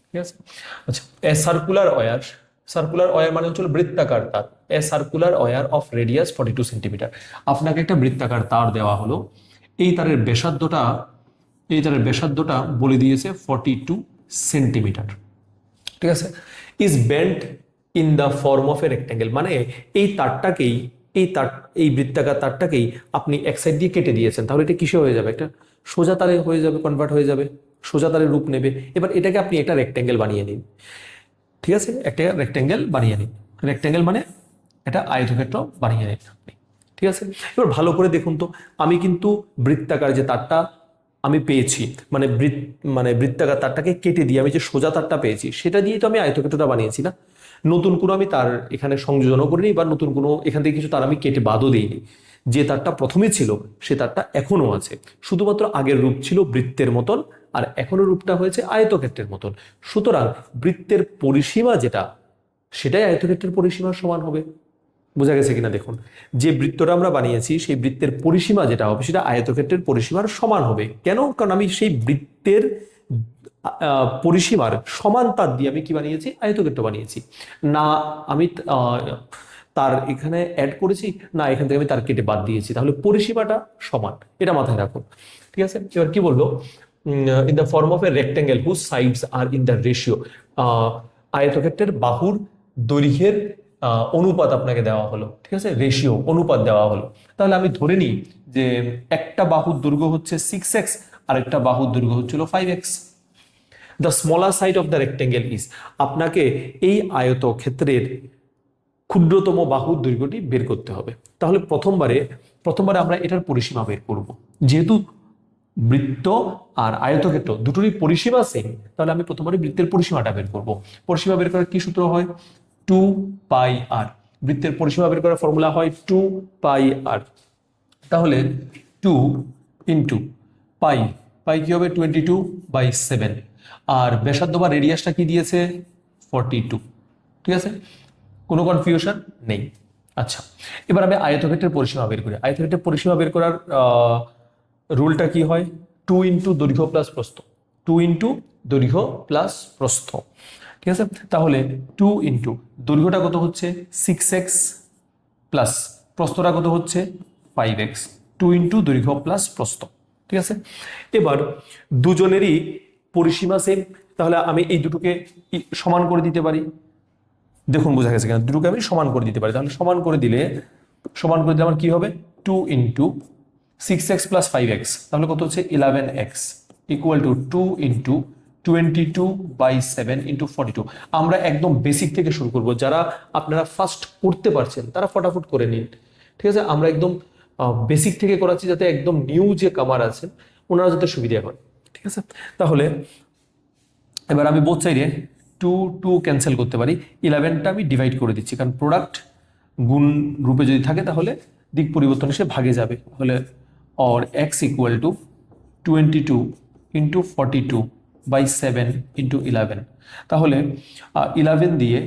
ঠিক আছে। আচ্ছা, এ সার্কুলার ওয়্যার মানে হচ্ছে বৃত্তাকার তার। A circular wire of radius 42 centimetre. আপনাকে একটা বৃত্তাকার তার দেওয়া হলো, এই তারের ব্যাসার্ধটা বলে দিয়েছে 42 সেন্টিমিটার। ঠিক আছে। Is bent in the form of a rectangle, মানে এই তারটাকেই এই বৃত্তাকার তারটাকেই আপনি এক সাইড দিয়ে কেটে দিয়েছেন, তাহলে এটা কিসে হয়ে যাবে? একটা সোজা তারে হয়ে যাবে, কনভার্ট হয়ে যাবে, সোজা তারের রূপ নেবে। এবার এটাকে আপনি একটা রেক্ট্যাঙ্গেল বানিয়ে নিন। ঠিক আছে, একটা রেক্ট্যাঙ্গেল বানিয়ে নিন। রেক্ট্যাঙ্গেল মানে এটা আয়তক্ষেত্র বানিয়ে নিন আপনি। ঠিক আছে। এবার ভালো করে দেখুন তো, আমি কিন্তু বৃত্তাকার যে তারটা আমি পেয়েছি, মানে বৃত্তাকার তারটাকে কেটে দিয়ে আমি যে সোজা তারটা পেয়েছি, সেটা দিয়ে তো আমি আয়তক্ষেত্রটা বানিয়েছি না। নতুন কোনো আমি তার এখানে সংযোজনও করিনি, বা নতুন কোনো এখান থেকে কিছু তার আমি কেটে বাদও দিইনি। যে তারটা প্রথমে ছিল সে তারটা এখনো আছে, শুধুমাত্র আগের রূপ ছিল বৃত্তের মতন, আর এখনো রূপটা হয়েছে আয়তক্ষেত্রের মতন। সুতরাং বৃত্তের পরিসীমা যেটা, সেটাই আয়তক্ষেত্রের পরিসীমার সমান হবে। বোঝা গেছে কিনা দেখুন, যে বৃত্তটা আমরা বানিয়েছি সেই বৃত্তের পরিসীমা যেটা হবে সেটা আয়তক্ষেত্রের পরিসীমার সমান হবে। কেন? কারণ আমি সেই বৃত্তের পরিসীমার সমান তার দিয়ে আমি কি বানিয়েছি? আয়তক্ষেত্র বানিয়েছি। না আমি তার এখানে অ্যাড করেছি, না এখান থেকে আমি তার কেটে বাদ দিয়েছি, তাহলে পরিসীমাটা সমান। এটা মাথায় রাখুন। ঠিক আছে। এবার কি বললো? In the form of a rectangle whose sides are in the ratio. আয়তক্ষেত্রের বাহুর দৈর্ঘ্যের অনুপাত আপনাকে দেওয়া হলো। ঠিক আছে, রেশিও, অনুপাত দেওয়া হলো। তাহলে আমি ধরে নিই যে একটা বাহুর দৈর্ঘ্য হচ্ছে 6x, আর একটা বাহুর দৈর্ঘ্য হচ্ছিল 5x। The smaller side of the rectangle is, আপনাকে এই আয়তক্ষেত্রের ক্ষুদ্রতম বাহুর দৈর্ঘ্যটি বের করতে হবে। তাহলে প্রথমবারে আমরা এটার পরিসীমা বের করব। যেহেতু বৃত্ত আর আয়তক্ষেত্র দুটোরই পরিসীমা সেম, তাহলে আমি প্রথমবারে বৃত্তের পরিসীমাটা বের করব। পরিসীমা বের করার কি সূত্র হয়? 2πr। বৃত্তের পরিসীমা বের করার ফর্মুলা হয় 2πr। তাহলে 2 ইন্টু পাই, কি হবে 22/7। আর ব্যাসার্ধ বা রেডিয়াসটা কি দিয়েছে? 42। ঠিক আছে, কোনো কনফিউশন নেই। আচ্ছা, এবার আমি আয়তক্ষেত্রের পরিসীমা বের করি। আয়তক্ষেত্রের পরিসীমা বের করার রুলটা কি হয়? 2 ইন্টু দৈর্ঘ্য প্লাস প্রস্থ। 2 ইন্টু দৈর্ঘ্য প্লাস প্রস্থ। ঠিক আছে, তাহলে 2 ইন্টু দৈর্ঘ্যটা কত হচ্ছে? 6x প্লাস প্রস্থটা কত হচ্ছে? 5x। 2 ইন্টু দৈর্ঘ্য প্লাস প্রস্থ। ঠিক আছে, এবার দুজনেরই পরিসীমা সেম, তাহলে আমি এই দুটোকে সমান করে দিতে পারি। দেখুন বোঝা গেছে কিনা? দুটোকে আমি সমান করে দিতে পারি। তাহলে সমান করে দিলে আমার কি হবে? 2 ইন্টু 6x প্লাস 5x, তাহলে কত হচ্ছে? 11x equal to 2 into 22/7 into 42। আমরা একদম বেসিক থেকে শুরু করব। যারা আপনারা ফার্স্ট করতে পারছেন তারা ফটাফট করে নিন। ঠিক আছে, আমরা একদম বেসিক থেকে করাচ্ছি, যাতে একদম নিউ যে কামার আছেন ওনারা যাতে সুবিধা হয়। ঠিক আছে, তাহলে এবার আমি বোথ সাইডে 2 ক্যান্সেল করতে পারি। 11টা আমি ডিভাইড করে দিচ্ছি, কারণ প্রোডাক্ট গুণ রূপে যদি থাকে তাহলে দিক পরিবর্তন এসে ভাগে যাবে। তাহলে or x equal to 22 into 42/7 into 11। তাহলে 11 দিয়ে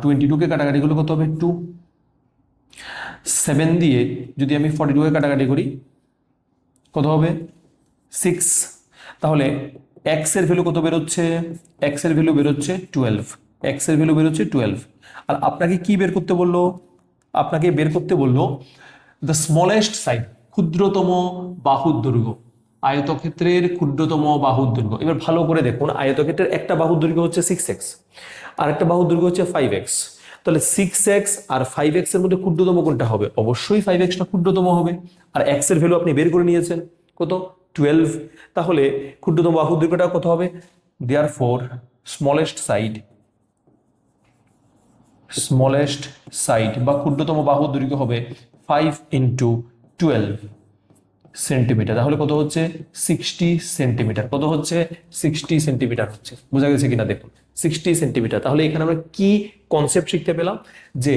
22কে কাটাকাটি করলে কত হবে? 2। 7 দিয়ে যদি আমি 42কে কাটাকাটি করি কত হবে? 6। তাহলে x এর ভ্যালু কত বেরোচ্ছে? x এর ভ্যালু বেরোচ্ছে 12। x এর ভ্যালু বেরোচ্ছে 12। আর আপনাকে কি বের করতে বললো? আপনাকে বের করতে বললো দ্য স্মলেস্ট সাইড, ক্ষুদ্রতম বাহুর দৈর্ঘ্য। আয়তক্ষেত্রের ক্ষুদ্রতম বাহুর দৈর্ঘ্য। এবার ভালো করে দেখুন, আয়তক্ষেত্রের একটা বাহুর দৈর্ঘ্য হচ্ছে 6x, আর একটা বাহুর দৈর্ঘ্য হচ্ছে 5x। তাহলে 6x আর 5x এর মধ্যে ক্ষুদ্রতম কোনটা হবে? অবশ্যই 5xটা ক্ষুদ্রতম হবে। আর x এর ভ্যালু আপনি বের করে নিয়েছেন কত? 12। তাহলে ক্ষুদ্রতম বাহুর দৈর্ঘ্যটা কত হবে? দেয়ারফর স্মলেস্ট সাইড বা ক্ষুদ্রতম বাহুর দৈর্ঘ্য হবে 5 ইন্টু 12 সেন্টিমিটার। তাহলে কত হচ্ছে? 60 সেন্টিমিটার। কত হচ্ছে? 60 সেন্টিমিটার হচ্ছে। বোঝা গেছে কিনা দেখুন, 60 সেন্টিমিটার। তাহলে এখানে আমরা কি কনসেপ্ট শিখতে পেলাম? যে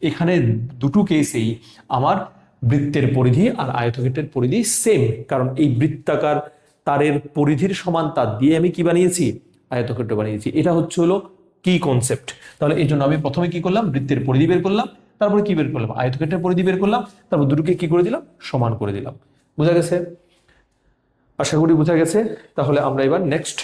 এখানে দুটো কেসেই আমার বৃত্তের পরিধি আর আয়তক্ষেত্রের পরিধি সেম, কারণ এই বৃত্তাকার তারের পরিধির সমান তার দিয়ে আমি কি বানিয়েছি? আয়তক্ষেত্র বানিয়েছি। এটা হচ্ছে হলো কি কনসেপ্ট। তাহলে এই জন্য আমি প্রথমে কি করলাম? বৃত্তের পরিধি বের করলাম, তারপরে কি বের করলাম? আয়তক্ষেত্রের পরিধি বের করলাম, তারপর দুটোকে কি করে দিলাম? সমান করে দিলাম। বোঝা গেছে? আশা করি বোঝা গেছে। তাহলে আমরা এবার নেক্সট